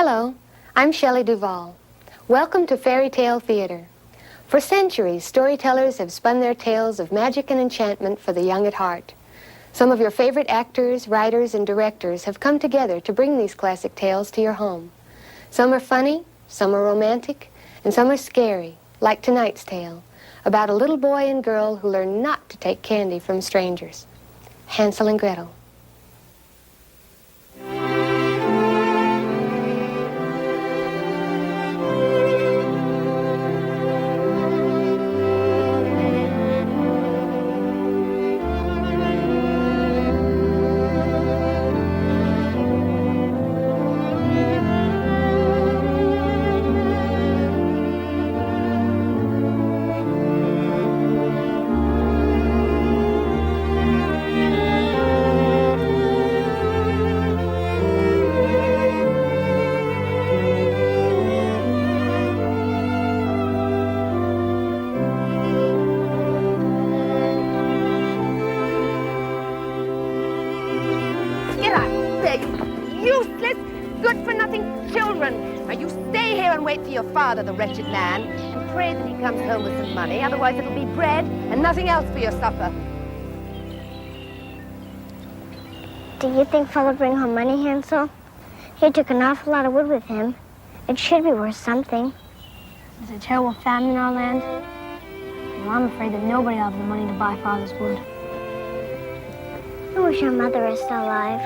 Hello, I'm Shelley Duvall. Welcome to Fairy Tale Theater. For centuries, storytellers have spun their tales of magic and enchantment for the young at heart. Some of your favorite actors, writers, and directors have come together to bring these classic tales to your home. Some are funny, some are romantic, and some are scary, like tonight's tale, about a little boy and girl who learn not to take candy from strangers. Hansel and Gretel. Father, the wretched man, and pray that he comes home with some money. Otherwise it'll be bread and nothing else for your supper. Do you think Father will bring home money, Hansel? He took an awful lot of wood with him. It should be worth something. There's a terrible famine in our land. Well, I'm afraid that nobody will have the money to buy Father's wood. I wish our mother was still alive.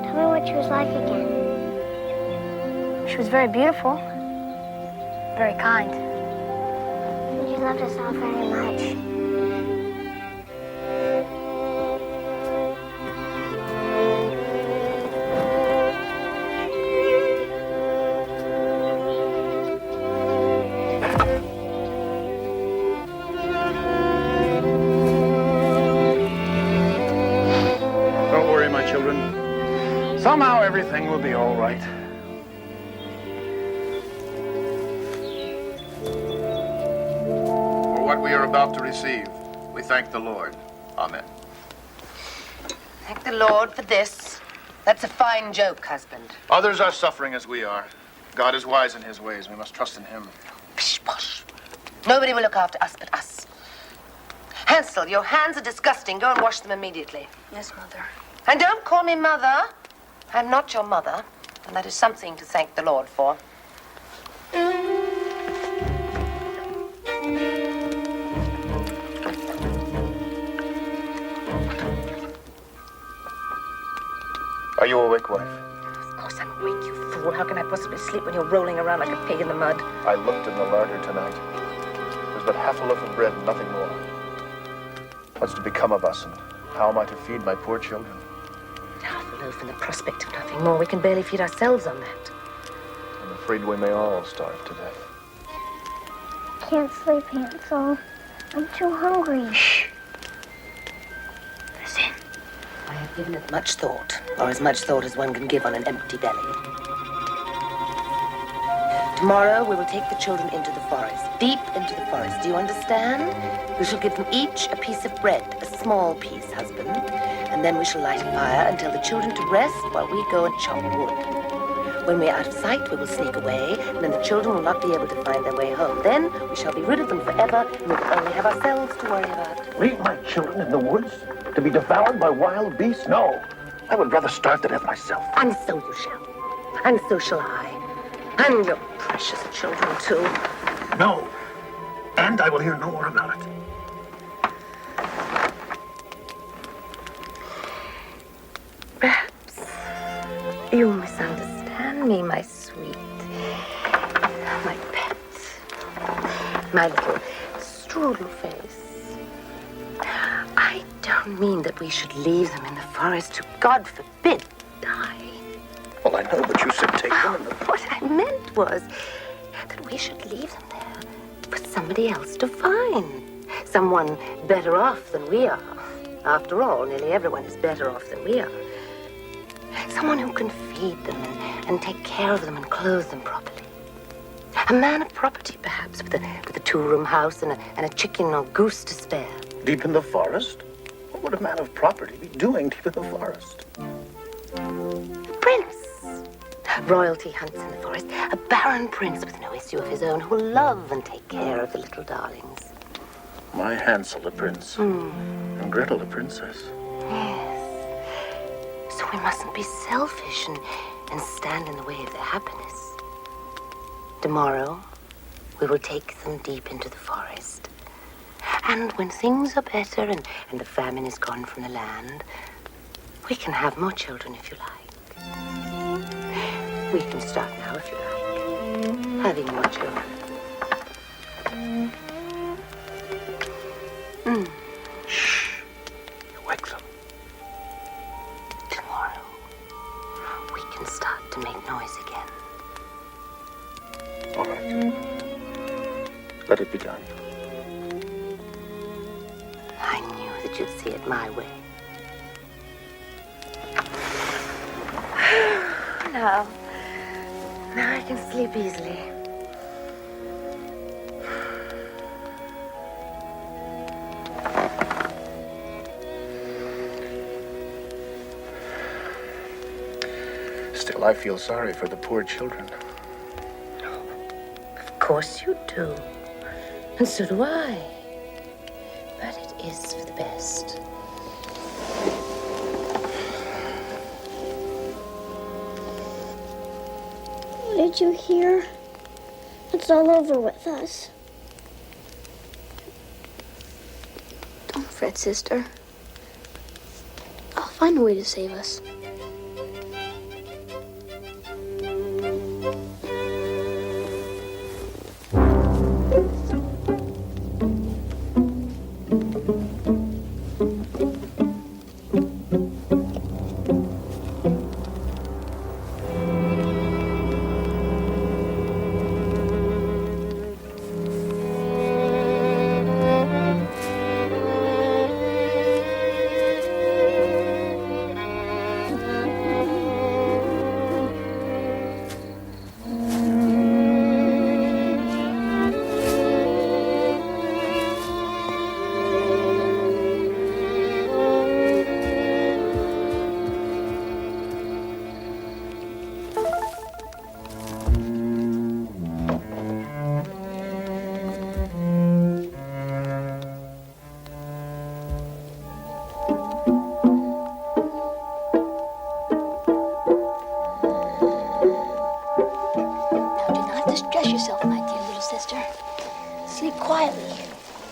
Tell me what she was like again. She was very beautiful. Very kind. And she loved us all very much. Don't worry, my children. Somehow everything will be all right. What we are about to receive, we thank the Lord. Amen. Thank the Lord for this. That's a fine joke, husband. Others are suffering as we are. God is wise in his ways. We must trust in him. Pish posh. Nobody will look after us but us. Hansel, your hands are disgusting. Go and wash them immediately. Yes, Mother. And don't call me mother. I'm not your mother, and that is something to thank the Lord for. Are you awake, wife? Of course I'm awake, you fool. How can I possibly sleep when you're rolling around like a pig in the mud? I looked in the larder tonight. There's but half a loaf of bread and nothing more. What's to become of us, and how am I to feed my poor children? Half a loaf and the prospect of nothing more. We can barely feed ourselves on that. I'm afraid we may all starve to death. I can't sleep, Hansel. I'm too hungry. Shh. Listen. I have given it much thought, or as much thought as one can give on an empty belly. Tomorrow we will take the children into the forest, deep into the forest. Do you understand? We shall give them each a piece of bread, a small piece, husband. And then we shall light a fire and tell the children to rest while we go and chop wood. When we are out of sight, we will sneak away, and then the children will not be able to find their way home. Then we shall be rid of them forever, and we will only have ourselves to worry about. Leave my children in the woods to be devoured by wild beasts? No. I would rather starve to death myself. And so you shall. And so shall I. And your precious children, too. No. And I will hear no more about it. Perhaps you misunderstand me, my sweet, my pet, my little strudel face. I don't mean that we should leave them in the forest to, God forbid, die. Well, I know, but you said take them in the... What I meant was that we should leave them there for somebody else to find. Someone better off than we are. After all, nearly everyone is better off than we are. Someone who can feed them and take care of them and clothe them properly. A man of property, perhaps, with a two-room house and a chicken or goose to spare. Deep in the forest? What would a man of property be doing deep in the forest? The prince. Royalty hunts in the forest. A barren prince with no issue of his own who will love and take care of the little darlings. My Hansel, a prince. And Gretel, a princess. Yes. So we mustn't be selfish and stand in the way of their happiness. Tomorrow, we will take them deep into the forest. And when things are better and the famine is gone from the land, we can have more children if you like. We can start now if you like, having more children. Shh. You wake them. Tomorrow, we can start to make noise again. All right. Let it be done. I knew that you'd see it my way. Now I can sleep easily. Still, I feel sorry for the poor children. Of course you do. And so do I. But it is for the best. Did you hear? It's all over with us. Don't fret, sister. I'll find a way to save us.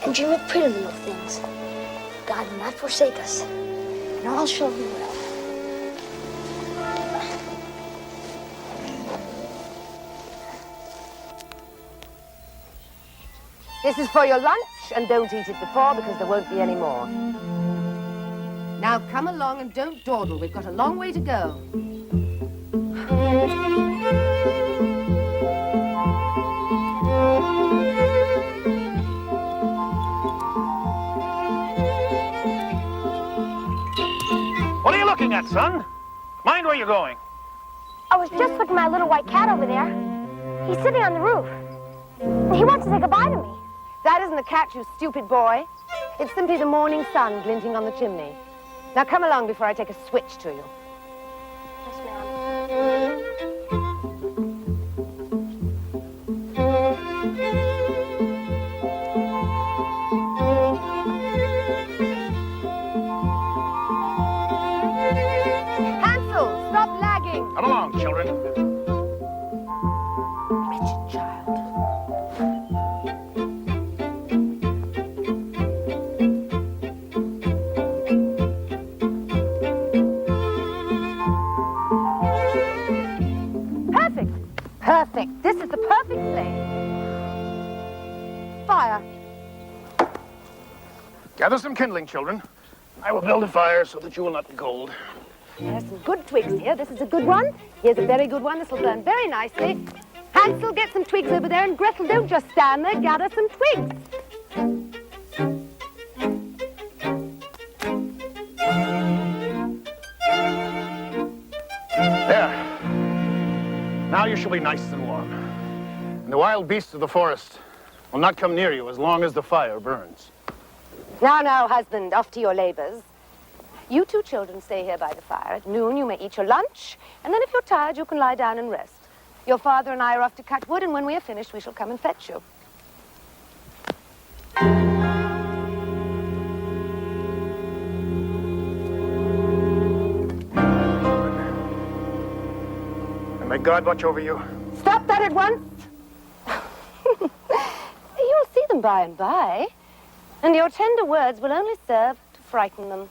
And dream of pretty little things. God will not forsake us, and all shall be well. This is for your lunch, and don't eat it before because there won't be any more. Now come along and don't dawdle. We've got a long way to go. What are you looking at, son? Mind where you're going. I was just looking at my little white cat over there. He's sitting on the roof. He wants to say goodbye to me. That isn't a cat, you stupid boy. It's simply the morning sun glinting on the chimney. Now come along before I take a switch to you. Yes, ma'am. Hansel, stop lagging. Come along, children. Wretched child. Perfect. This is the perfect place. Fire. Gather some kindling, children. I will build a fire so that you will not be cold. There's some good twigs here. This is a good one. Here's a very good one. This will burn very nicely. Hansel, get some twigs over there. And Gretel, don't just stand there. Gather some twigs. There. Now you shall be nice and warm. And the wild beasts of the forest will not come near you as long as the fire burns. Now, husband, off to your labors. You two children stay here by the fire. At noon, you may eat your lunch, and then if you're tired, you can lie down and rest. Your father and I are off to cut wood, and when we are finished, we shall come and fetch you. And may God watch over you. Stop that at once! You'll see them by and by, and your tender words will only serve to frighten them.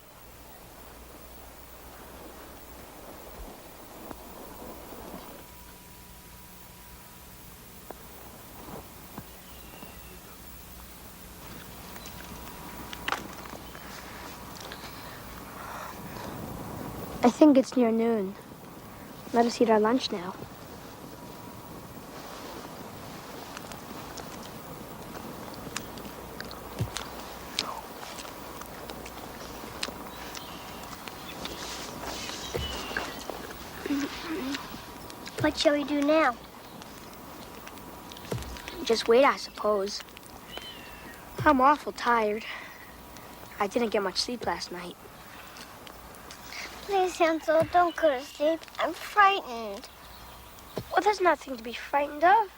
I think it's near noon. Let us eat our lunch now. What shall we do now? Just wait, I suppose. I'm awful tired. I didn't get much sleep last night. Please, Hansel, don't go to sleep. I'm frightened. Well, there's nothing to be frightened of.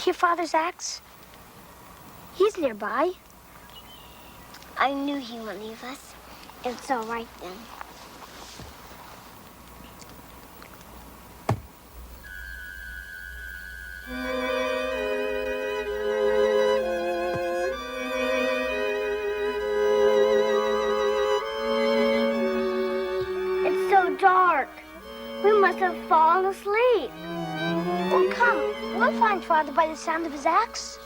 Your father's axe? He's nearby. I knew he would leave us. It's all right then. It's so dark. We must have fallen asleep. Well, come. We'll find Father by the sound of his axe.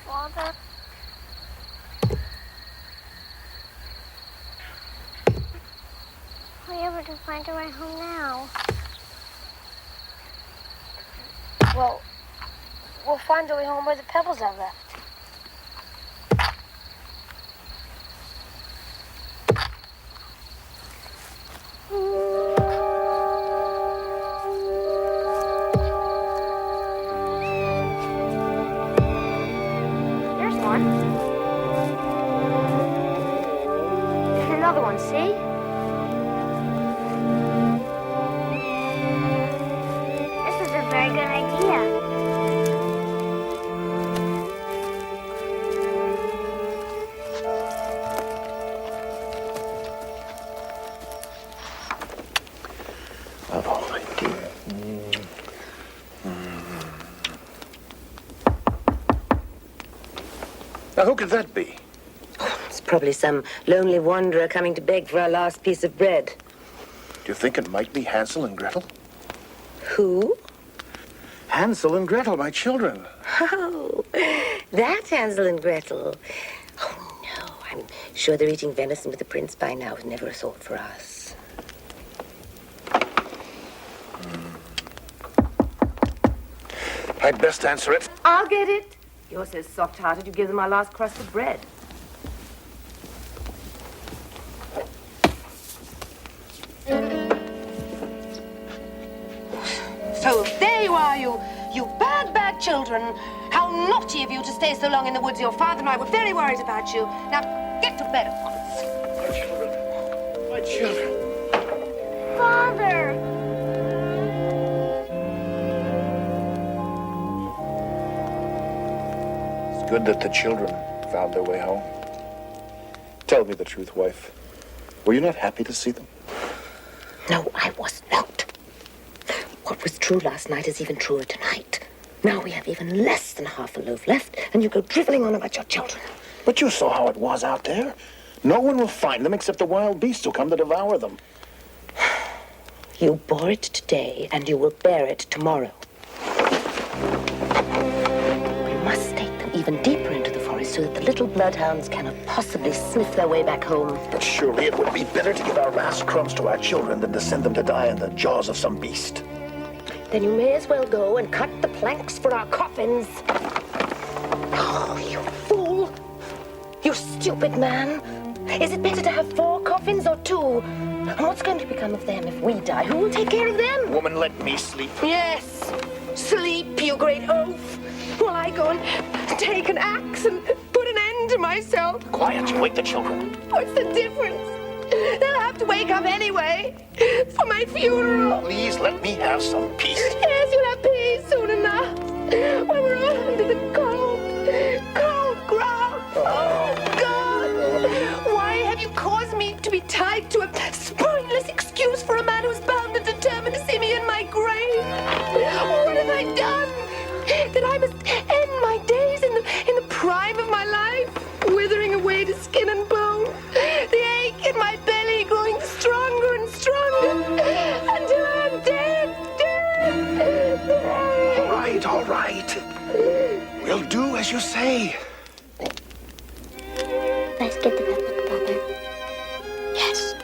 Father. Are we ever to find our way home now? Well, we'll find our way home where the pebbles are left. There's one. There's another one, see? This is a very good idea. Oh, my dear. Now, who could that be? It's probably some lonely wanderer coming to beg for our last piece of bread. Do you think it might be Hansel and Gretel? Who? Hansel and Gretel, my children. Oh, that's Hansel and Gretel. Oh, no, I'm sure they're eating venison with the prince by now. It was never a thought for us. I'd best answer it. I'll get it. You're so soft-hearted, you give them our last crust of bread. So there you are, you bad, bad children. How naughty of you to stay so long in the woods. Your father and I were very worried about you. Now, get to bed at once. My children. My children. Father! It's good that the children found their way home. Tell me the truth, wife. Were you not happy to see them? No, I was not. What was true last night is even truer tonight. Now we have even less than half a loaf left, and you go driveling on about your children. But you saw how it was out there. No one will find them except the wild beasts who come to devour them. You bore it today, and you will bear it tomorrow. We must take them even deeper into the forest so that the little bloodhounds cannot possibly sniff their way back home. But surely it would be better to give our last crumbs to our children than to send them to die in the jaws of some beast. Then you may as well go and cut the planks for our coffins. Oh, you fool! You stupid man! Is it better to have 4 coffins or 2? you. What's going to become of them if we die? Who will take care of them? Woman, let me sleep. Yes, sleep, you great oaf. While I go and take an axe and put an end to myself. Quiet, wake the children. What's the difference? They'll have to wake up anyway for my funeral. Please let me have some peace. Yes, you'll have peace soon enough. When we're all under the cold ground. Oh, God. Why have you caused me to be tied to a spineless excuse for a man who's bound and determined to see me in my grave? What have I done? That I must end my days in the prime of my life, withering away to skin and bone, the ache in my belly growing stronger and stronger, until I'm dead. All right. We'll do as you say. Let's get the book, Father. Yes.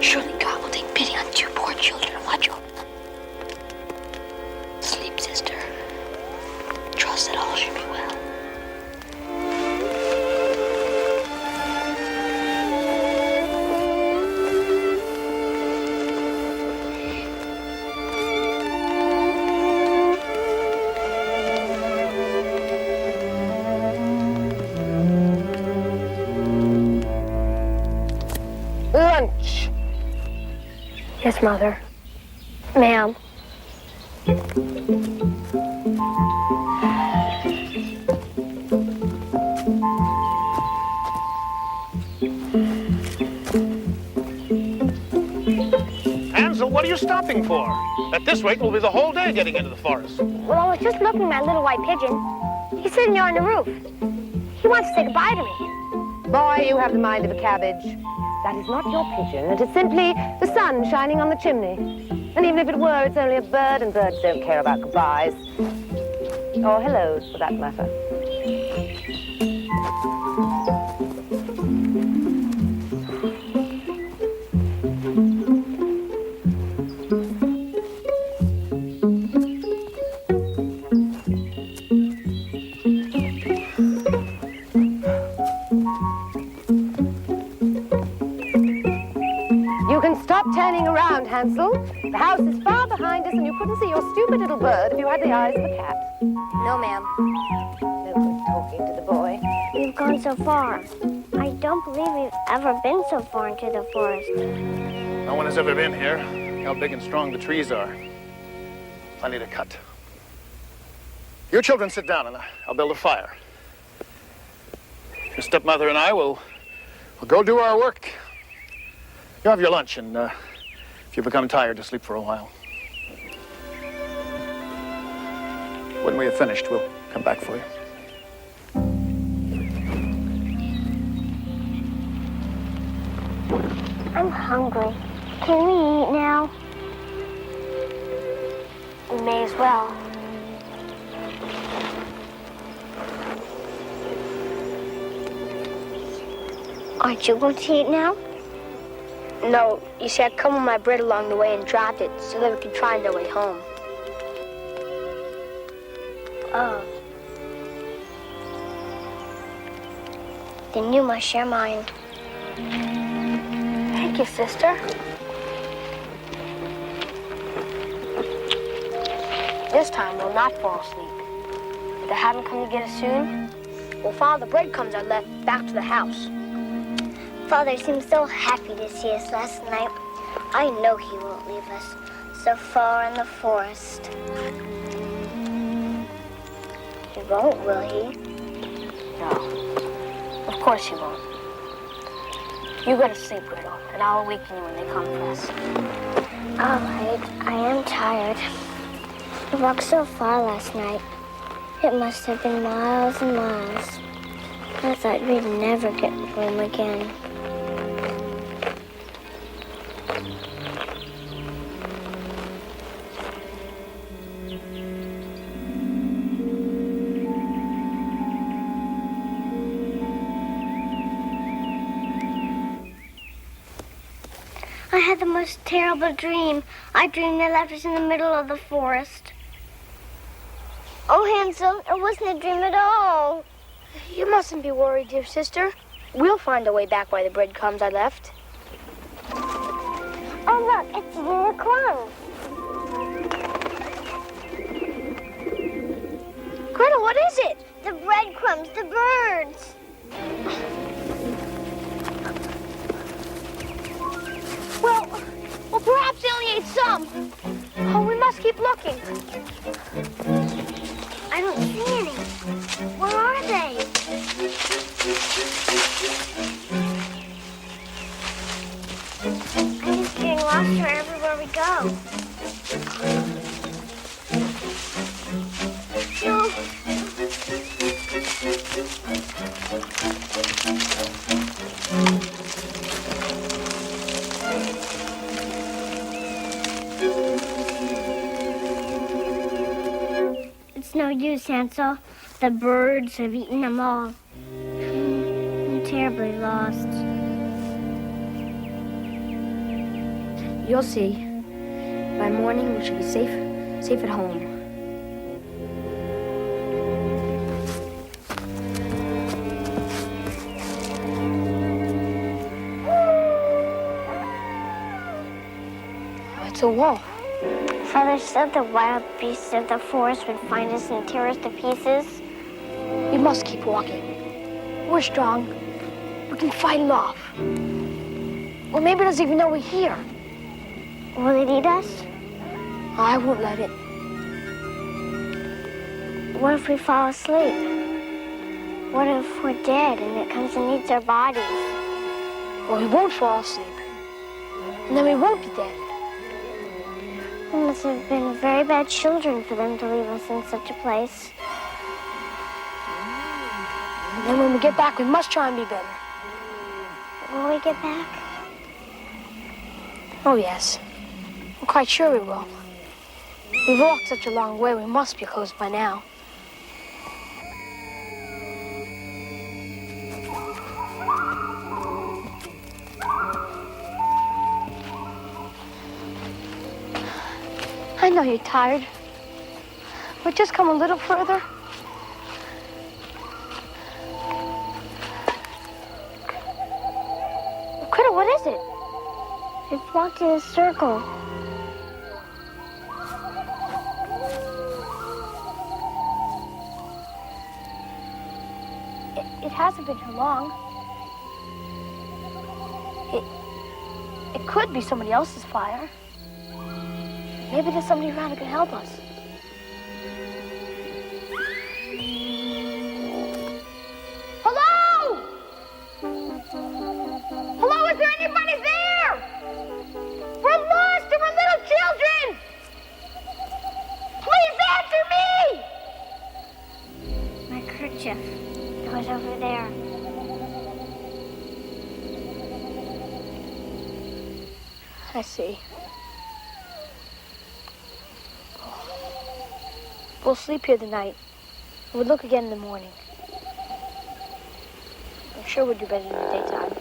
Surely God will take pity on two poor children and watch over them. Sleep, sister. Trust that all should be well. Lunch. Yes, Mother. Ma'am. Hansel, what are you stopping for? At this rate, we'll be the whole day getting into the forest. Well, I was just looking at my little white pigeon. He's sitting here on the roof. He wants to say goodbye to me. Boy, you have the mind of a cabbage. That is not your pigeon. It is simply the sun shining on the chimney. And even if it were, it's only a bird, and birds don't care about goodbyes. Or hellos, for that matter. You can stop turning around, Hansel. The house is far behind us, and you couldn't see your stupid little bird if you had the eyes of a cat. No, ma'am. No good talking to the boy. We've gone so far. I don't believe we've ever been so far into the forest. No one has ever been here. How big and strong the trees are. Plenty to cut. You children sit down, and I'll build a fire. Your stepmother and I will go do our work. You have your lunch, and if you become tired, to sleep for a while. When we have finished, we'll come back for you. I'm hungry. Can we eat now? We may as well. Aren't you going to eat now? No, you see, I come with my bread along the way and dropped it so that we could find our way home. Oh. Then you must share mine. Thank you, sister. This time we'll not fall asleep. Did they have him come to get us soon? We'll follow the breadcrumbs I left back to the house. Father seemed so happy to see us last night. I know he won't leave us so far in the forest. He won't, will he? No, of course he won't. You go to sleep, Gretel, and I'll awaken you when they come for us. All right, I am tired. We walked so far last night. It must have been miles and miles. I thought we'd never get home again. I had the most terrible dream. I dreamed they left us in the middle of the forest. Oh, Hansel, it wasn't a dream at all. You mustn't be worried, dear sister. We'll find a way back by the breadcrumbs I left. Oh, look, it's the crumbs. Gretel, what is it? The breadcrumbs, the birds. Well, perhaps they only ate some. Oh, we must keep looking. I don't see any. Where are they? I'm just getting lost here everywhere we go. It's no use, Hansel. The birds have eaten them all. I'm terribly lost. You'll see. By morning, we should be safe at home. Oh, it's a wolf. Father said the wild beasts of the forest would find us and tear us to pieces. We must keep walking. We're strong. We can fight it off. Or maybe it doesn't even know we're here. Will it eat us? I won't let it. What if we fall asleep? What if we're dead and it comes and eats our bodies? Well, we won't fall asleep. And then we won't be dead. We must have been very bad children for them to leave us in such a place. And then when we get back, we must try and be better. Will we get back? Oh, yes. I'm quite sure we will. We've walked such a long way, we must be close by now. I know you're tired, but just come a little further. Gretel, what is it? We've walked in a circle. It hasn't been too long. It could be somebody else's fire. Maybe there's somebody around who can help us. Hello? Hello, is there anybody there? We're lost and we're little children. Please answer me. My kerchief. It was over there. I see. We'll sleep here tonight. We'll look again in the morning. I'm sure we'll do better in the daytime.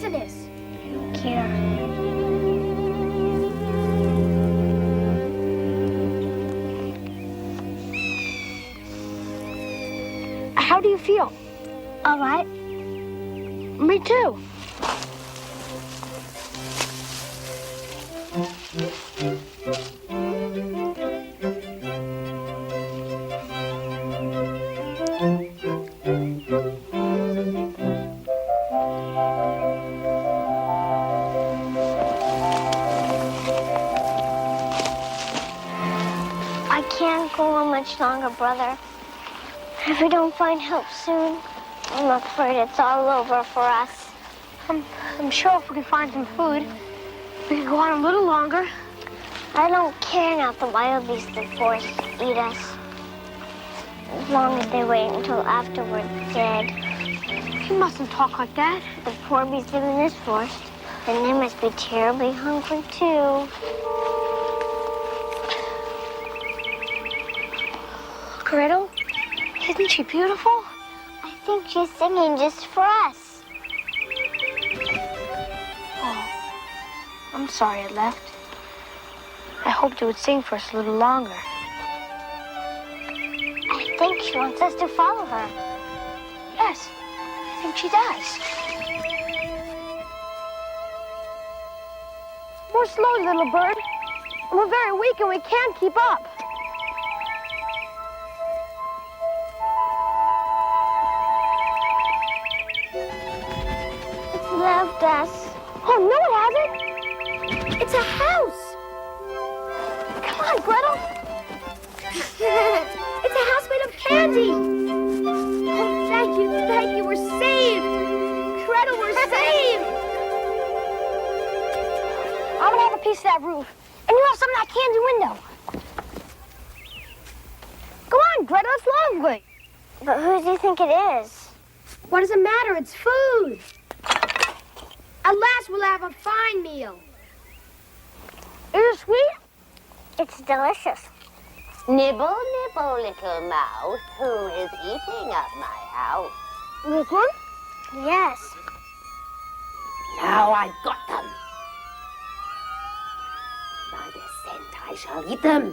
poisonous. I don't care. How do you feel? All right. Me too. I can't go on much longer, brother. If we don't find help soon, I'm afraid it's all over for us. I'm sure if we can find some food, we can go on a little longer. I don't care now if the wild beasts of the forest eat us. As long as they wait until after we're dead. You mustn't talk like that. The poor beasts live in this forest, and they must be terribly hungry too. Gretel, isn't she beautiful? I think she's singing just for us. Oh, I'm sorry I left. I hoped you would sing for us a little longer. I think she wants us to follow her. Yes, I think she does. More slowly, little bird. We're very weak and we can't keep up. It's left us. Oh, no, it hasn't. It's a house. Come on, Gretel. It's a house made of candy. Oh, thank you. We're saved. Gretel, we're saved. I'm going to have a piece of that roof. And you have some of that candy window. Go on, Gretel, it's lovely. But who do you think it is? What does it matter? It's food. At last we'll have a fine meal. Is it sweet? It's delicious. Nibble, nibble, little mouse. Who is eating at my house? This one? Yes. Now I've got them. By their scent I shall eat them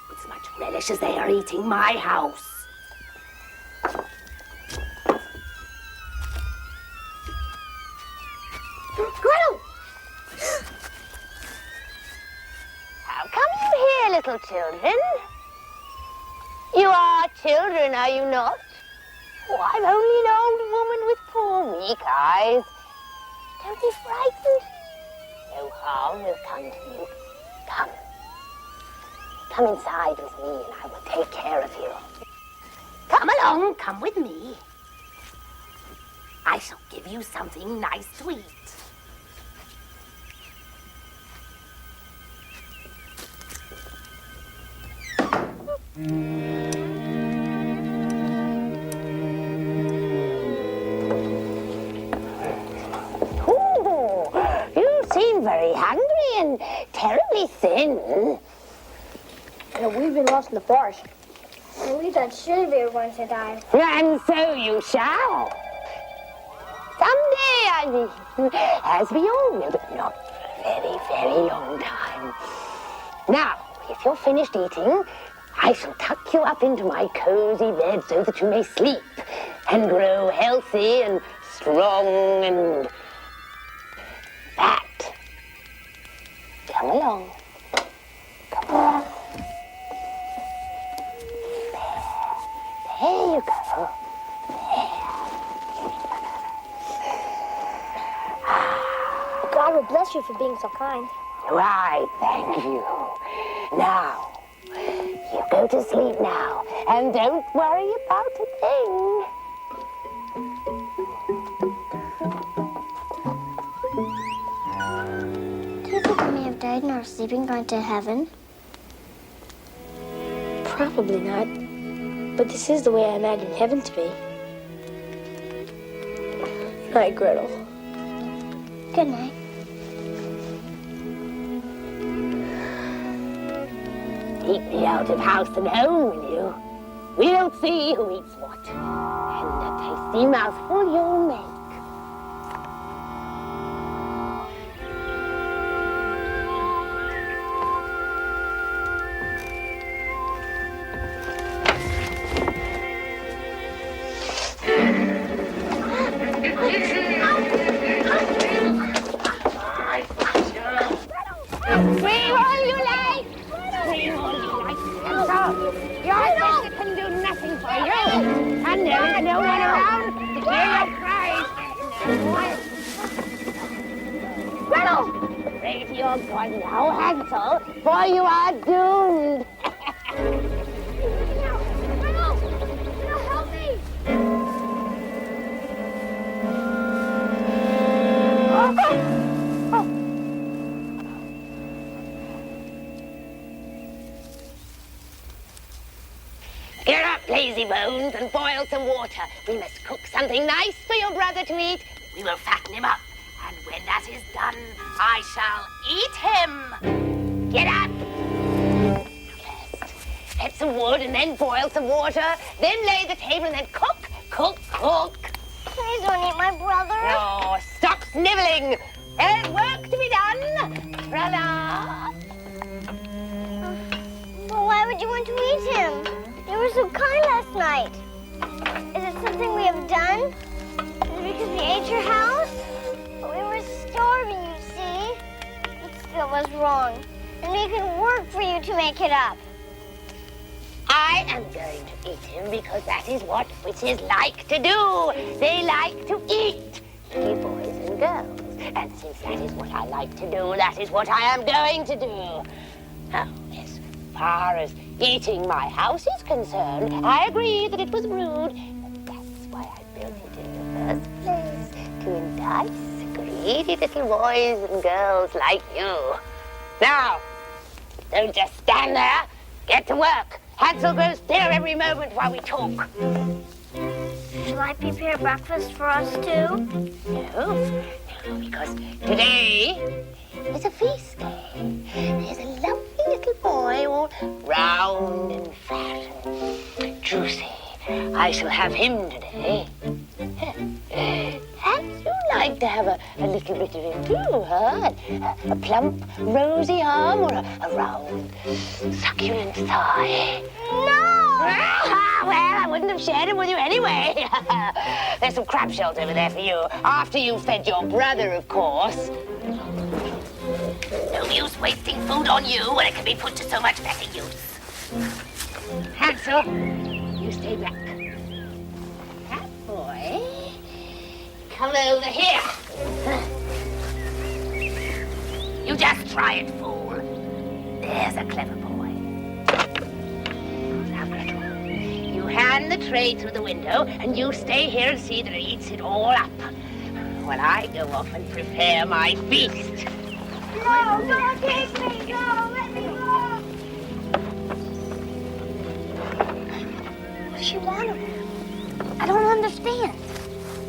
with as much relish as they are eating my house. Gretel! How come you here, little children? You are children, are you not? Oh, I'm only an old woman with poor weak eyes. Don't be frightened. No harm will come to you. Come. Come inside with me and I will take care of you. Come along, come with me. I shall give you something nice to eat. Ooh, you seem very hungry and terribly thin. We've been lost in the forest. And we thought surely we were going to die. And so you shall. Someday, I mean, as we all will, but not for a very, very long time. Now, if you're finished eating, I shall tuck you up into my cozy bed so that you may sleep and grow healthy and strong and fat. Come along. Come on. There you go. God will bless you for being so kind. Right, thank you. Now, you go to sleep now, and don't worry about a thing. Do you think we may have died in our sleep and gone to heaven? Probably not. But this is the way I imagine heaven to be. Night, Gretel. Good night. Keep me out of house and home, will you? We'll see who eats what. And a tasty mouthful you'll make. Your sister can do nothing for you. And there is no one around to hear your cries. Gretel! Pray to your God now, Hansel, for you are doomed. Gretel, help me! Get up, lazy bones, and boil some water. We must cook something nice for your brother to eat. We will fatten him up, and when that is done, I shall eat him. Get up! First, get some wood, and then boil some water. Then lay the table, and then cook. Please don't eat my brother. No, stop sniveling. There's work to be done. Tra-la. But why would you want to eat him? You were so kind last night. Is it something we have done? Is it because we ate your house? But we were starving, you see. It still was wrong. And we can work for you to make it up. I am going to eat him because that is what witches like to do. They like to eat, you boys and girls. And since that is what I like to do, that is what I am going to do. Now, as far as eating my house is concerned, I agree that it was rude. But that's why I built it in the first place, to entice greedy little boys and girls like you. Now, don't just stand there. Get to work. Hansel grows thinner every moment while we talk. Shall I prepare breakfast for us too? No, because today is a feast day. There's a lovely little boy, all round and fat and juicy. I shall have him today. Perhaps you'd like to have a little bit of him too, huh? A plump, rosy arm or a round, succulent thigh. No! Well, I wouldn't have shared him with you anyway. There's some crab shells over there for you. After you've fed your brother, of course. No use wasting food on you when it can be put to so much better use. Hansel, you stay back. That boy, come over here. You just try it, fool. There's a clever boy. Now, Gretel, you hand the tray through the window, and you stay here and see that he eats it all up, while I go off and prepare my feast. No, don't take me! No, let me go! What does she want of him? I don't understand.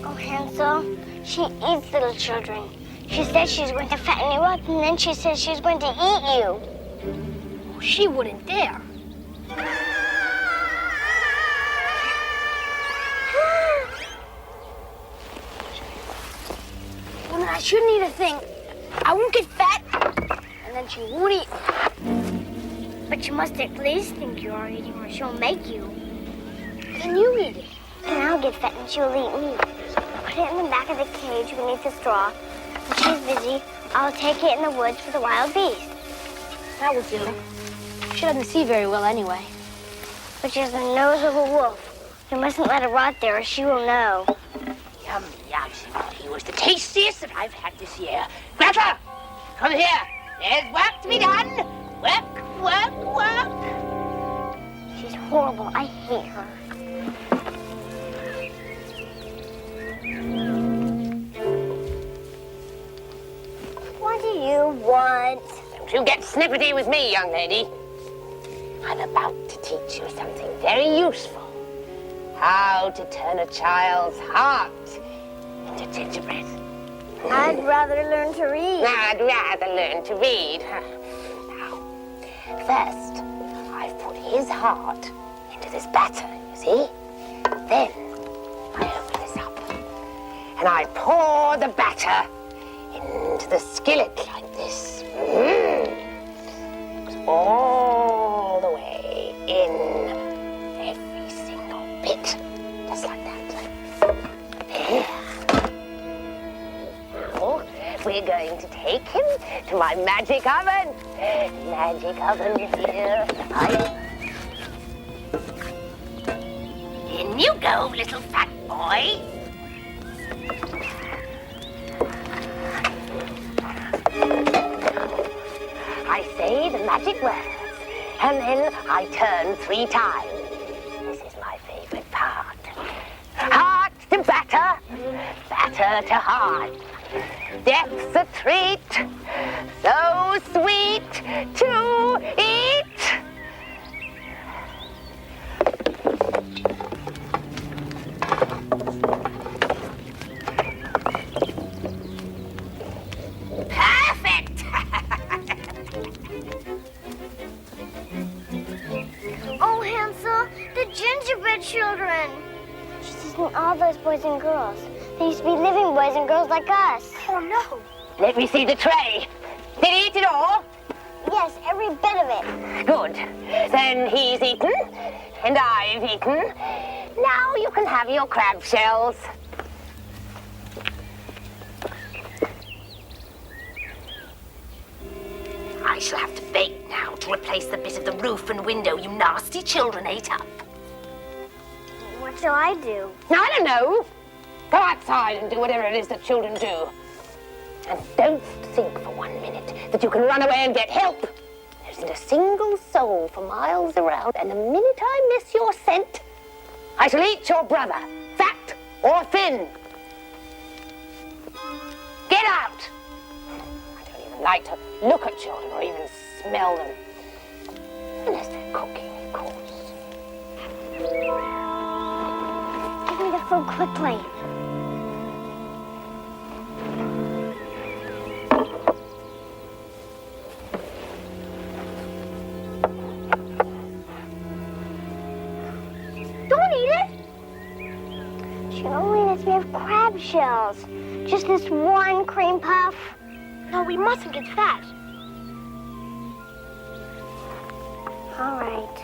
Oh, Hansel, she eats little children. She said she's going to fatten you up, and then she says she's going to eat you. She wouldn't dare. Well, I shouldn't eat a thing. I won't get fat, and then she won't eat. But you must at least think you are eating, or she'll make you. Then you eat it. And I'll get fat, and she'll eat me. Put it in the back of the cage beneath the straw. When she's busy, I'll take it in the woods for the wild beast. That will do. She doesn't see very well anyway. But she has the nose of a wolf. You mustn't let her rot there, or she will know. Yum, yum. He was the tastiest that I've had this year. Gretel, come here. There's work to be done. Work, work, work. She's horrible. I hate her. What do you want? Don't you get snipperty with me, young lady. I'm about to teach you something very useful. How to turn a child's heart into gingerbread. I'd rather learn to read. I'd rather learn to read. Now, first, I've put his heart into this batter, you see? Then, I open this up, and I pour the batter into the skillet like this. Mix all the way in, every single bit, just like that. There. Now, we're going to take him to my magic oven. Magic oven here. In you go, little fat boy. I say the magic words, and then I turn 3 times. This is my favorite part. Heart to batter, batter to heart. Death's a treat, so sweet to eat. Perfect! Oh, Hansel, the gingerbread children. She's eating all those boys and girls. They used to be living boys and girls like us. Oh, no. Let me see the tray. Did he eat it all? Yes, every bit of it. Good. Then he's eaten, and I've eaten. Now you can have your crab shells. I shall have to bake now to replace the bit of the roof and window you nasty children ate up. What shall I do? I don't know. Go outside and do whatever it is that children do. And don't think for 1 minute that you can run away and get help. There isn't a single soul for miles around, and the minute I miss your scent, I shall eat your brother, fat or thin. Get out! I don't even like to look at children or even smell them. Unless they're cooking, of course. Give me the food quickly. Don't eat it. She only lets me have crab shells. Just this one cream puff. No, we mustn't get fat. All right.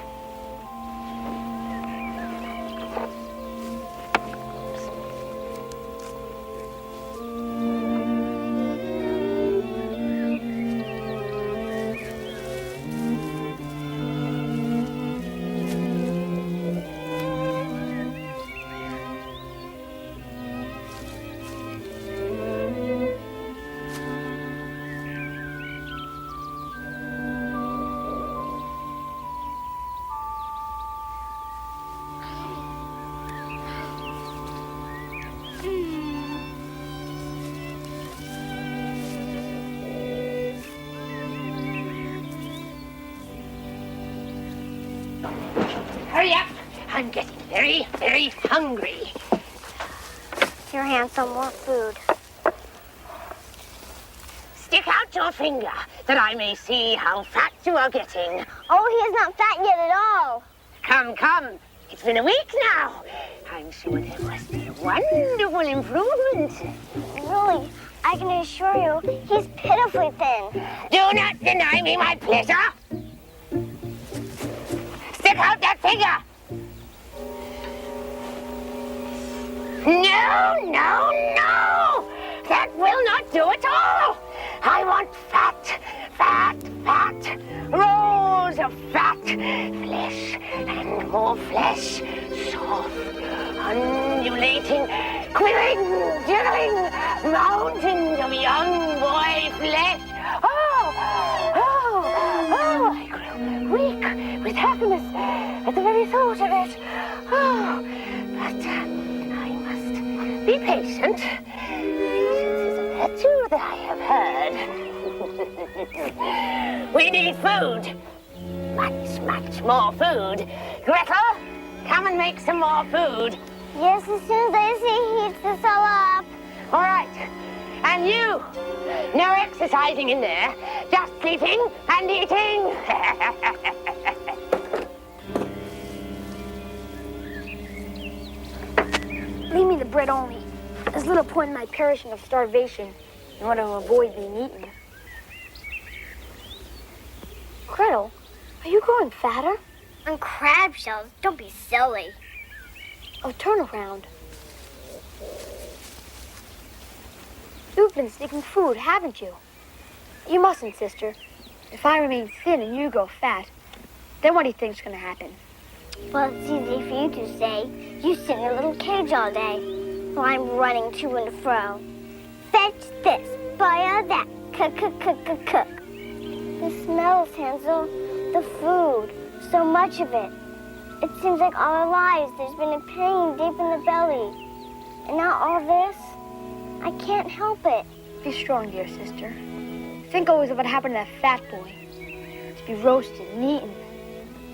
Hurry up! I'm getting very, very hungry. Here, Hansel, more food. Stick out your finger that I may see how fat you are getting. Oh, he is not fat yet at all. Come, come. It's been a week now. I'm sure there must be a wonderful improvement. Really, I can assure you, he's pitifully thin. Do not deny me my pleasure. Stick out that finger. No, no, no! That will not do at all. I want fat, fat, fat. Rolls of fat. Flesh and more flesh. Soft, undulating, quivering, jiggling mountains of young boy flesh. I grew weak with happiness at the very thought of it. But I must be patient. Patience is a virtue that I have heard. We need food. Much, much more food. Gretel, come and make some more food. Yes, as soon as I see he heats this all up. All right. And you, no exercising in there. Just sleeping and eating. Leave me the bread only. There's little point in my perishing of starvation in order to avoid being eaten. Gretel, are you growing fatter? On crab shells, don't be silly. Oh, turn around. You've been sneaking food, haven't you? You mustn't, sister. If I remain thin and you grow fat, then what do you think's going to happen? Well, it's easy for you to say. You sit in a little cage all day while I'm running to and fro. Fetch this, boil that, cook. The smells, Hansel, the food, so much of it. It seems like all our lives there's been a pain deep in the belly. And now all this, I can't help it. Be strong, dear sister. Think always of what happened to that fat boy. To be roasted and eaten,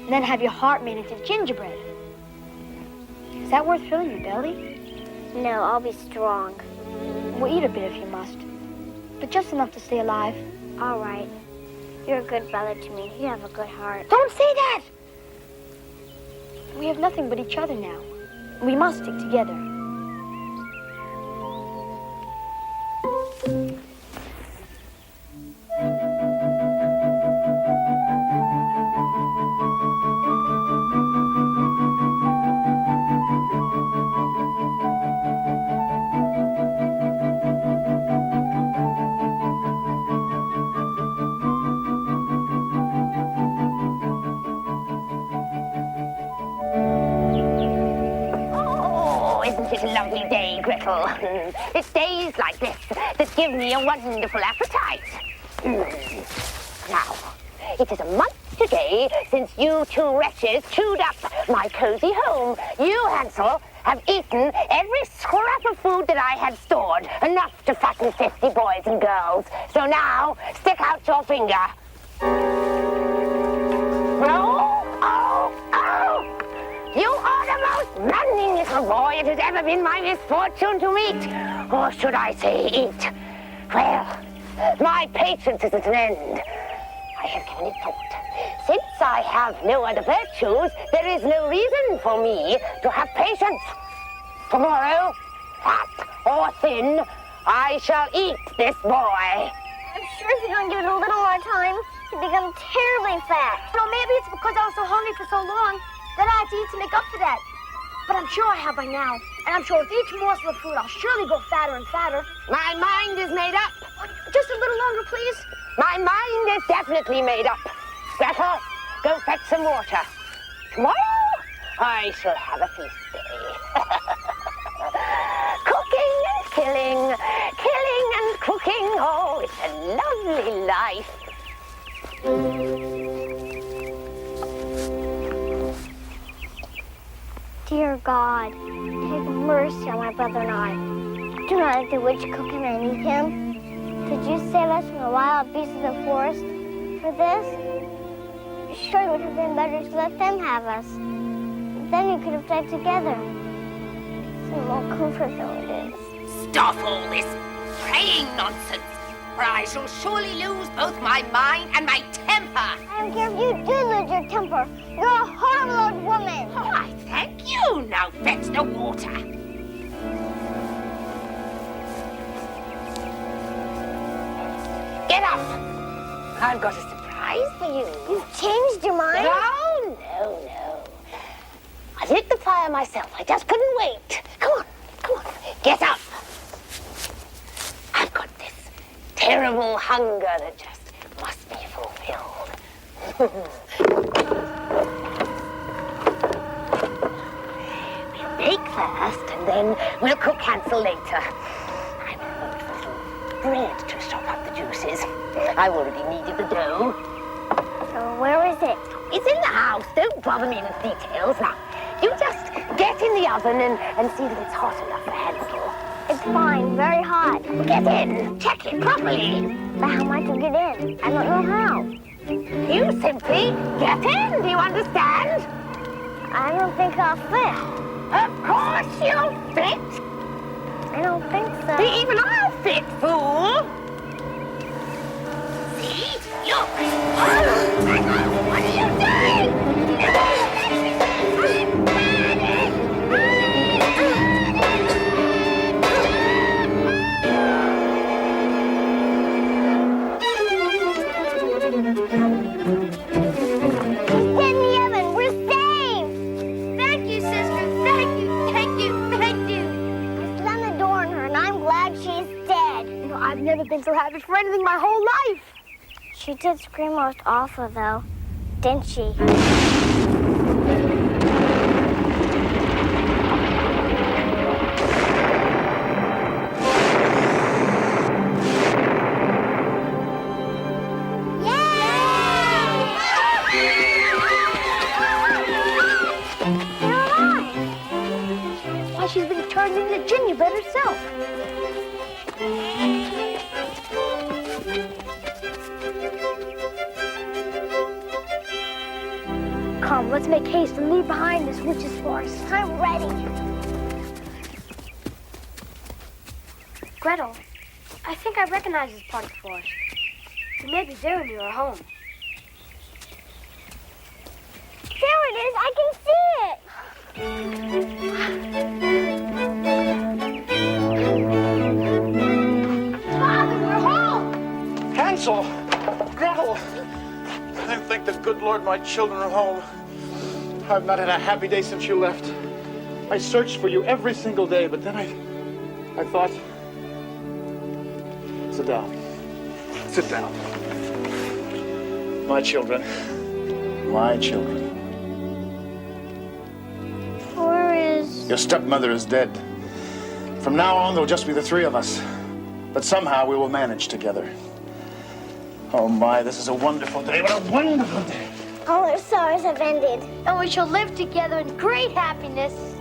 and then have your heart made into gingerbread. Is that worth filling your belly? No, I'll be strong. We'll eat a bit if you must, but just enough to stay alive. All right. You're a good brother to me. You have a good heart. Don't say that! We have nothing but each other now. We must stick together. Isn't it a lovely day, Gretel? It's days like this that give me a wonderful appetite. Now, it is a month today since you two wretches chewed up my cozy home. You, Hansel, have eaten every scrap of food that I had stored, enough to fatten 50 boys and girls. So now, stick out your finger. You are the most maddening little boy it has ever been my misfortune to meet. Or should I say eat? Well, my patience is at an end. I have given it thought. Since I have no other virtues, there is no reason for me to have patience. Tomorrow, fat or thin, I shall eat this boy. I'm sure if you don't give it a little more time, he'll become terribly fat. No, maybe it's because I was so hungry for so long that I had to eat to make up for that. But I'm sure I have by now. And I'm sure with each morsel of food, I'll surely grow fatter and fatter. My mind is made up. Just a little longer, please. My mind is definitely made up. Gretel, go fetch some water. Tomorrow, I shall have a feast day. Cooking and killing and cooking. Oh, it's a lovely life. Dear God, take mercy on my brother and I. Do not let the witch cook him and eat him. Did you save us from the wild beasts of the forest for this? Sure, it would have been better to let them have us. Then we could have died together. Some more comfort though it is. Stop all this praying nonsense, or I shall surely lose both my mind and my temper. I don't care if you do lose your temper. You're a horrible old woman. Oh, I thank you. Now fetch the water. Get up. I've got a surprise for you. You've changed your mind? No. I lit the fire myself. I just couldn't wait. Come on. Get up. I've got this terrible hunger that just must be fulfilled. We'll bake first, and then we'll cook Hansel later. I will look for some bread to sop up the juices. I've already kneaded the dough. So where is it? It's in the house. Don't bother me with details. Now, you just get in the oven and see that it's hot enough for Hansel. It's fine, very hot. Get in. Check it properly. But how am I to get in? I don't know how. You simply get in. Do you understand? I don't think I'll fit. Of course you'll fit. I don't think so. Even I'll fit, fool. See? Look. What are you doing? I've never been so happy for anything my whole life. She did scream most awful, though, didn't she? Why, she's been turned into gingerbread herself. Come, let's make haste and leave behind this witch's forest. I'm ready. Gretel, I think I recognize this part of the forest. We may be there near our home. There it is. I can see it. Father, we're home! Hansel! Gretel! I thank the good Lord my children are home. I've not had a happy day since you left. I searched for you every single day, but then I thought... Sit down. Sit down. My children. My children. Where is... Your stepmother is dead. From now on, there'll just be the three of us. But somehow we will manage together. Oh my, this is a wonderful day. What a wonderful day. All our sorrows have ended. And we shall live together in great happiness.